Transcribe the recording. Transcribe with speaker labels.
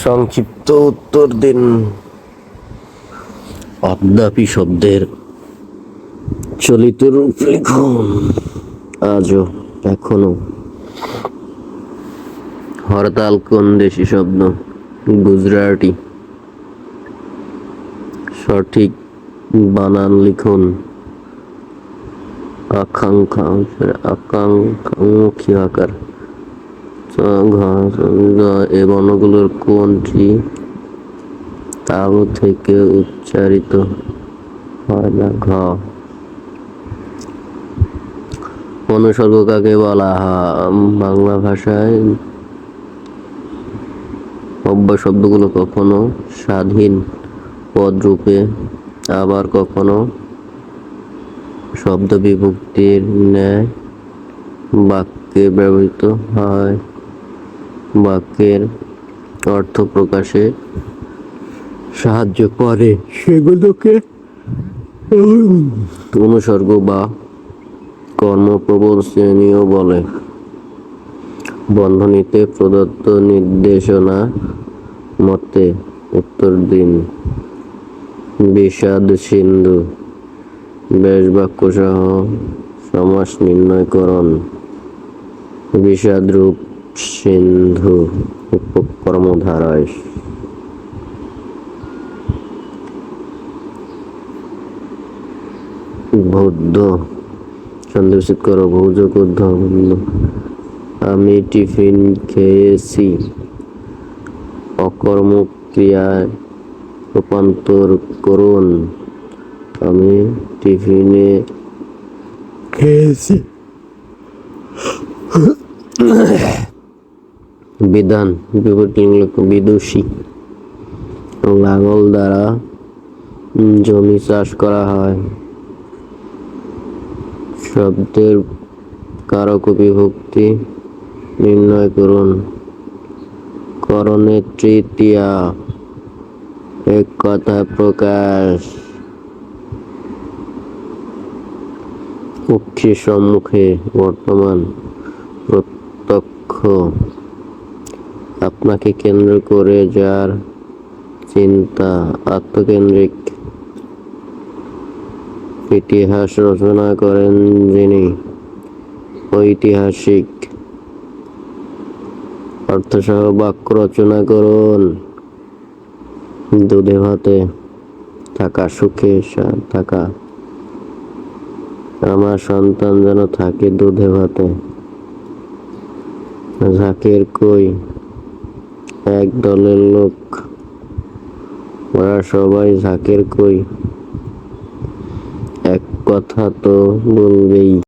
Speaker 1: সংক্ষিপ্ত উত্তর দিন। অদ্যাপি শব্দের চলিত রূপ লিখুন। আজও, এখনো। হরতাল কোন দেশি শব্দ? গুজরাটি। সঠিক বানান লিখুন। আকাঙ্ক্ষা, আকাঙ্ক্ষামুখী আকার। এ বর্ণগুলোর কোনটি তাল থেকে উচ্চারিত হয় না? ঘ। অনুসর্গ কাকে বলা হয়? বাংলা ভাষায় অব্যয় শব্দগুলো কখনো স্বাধীন পদ রূপে, আবার কখনো শব্দ বিভক্তির ন্যায় বাক্যে ব্যবহৃত হয়। বাক্যের অর্থ প্রকাশে সাহায্য করে সেগুলোকে অনুসর্গ বা কর্মপ্রবল শ্রেণীও বলে। বন্ধনীতে প্রদত্ত নির্দেশনা মতে উত্তর দিন। বিষাদ সিন্ধু। ব্যাস বাক্য সহ সমাস নির্ণয় করুন। বিষাদ রূপ সিন্ধু কর্মধারয়। বৌদ্ধ। সন্ধিবিচ্ছেদ করো। ভৌযোগ ঊর্ধ্ব। আমি টিফিন খেয়েছি। অকর্মক ক্রিয়ায় রূপান্তর করুন। আমি টিফিনে খেয়েছি। বিধান। বিদুষী। লাঙল দ্বারা জমি চাষ করা হয়। শব্দের কারক বিভক্তি নির্ণয় করুন। করণে তৃতীয়া। এক কথা প্রকাশ। পক্ষী সম্মুখে বর্তমান প্রত্যক্ষ। আপনাকে কেন্দ্র করে যার চিন্তা আত্মকেন্দ্রিক। ইতিহাস রচনা করেন যিনি ঐতিহাসিক। অর্থসহ বাক্য রচনা করুন। দুধে ভাতে থাকা, সুখে থাকা। আমার সন্তান যেন থাকে দুধে ভাতে। ঝাঁকের কই। এক দলের লোক, ওরা সবাই ঝাঁকের কই। এক কথা তো বলবেই।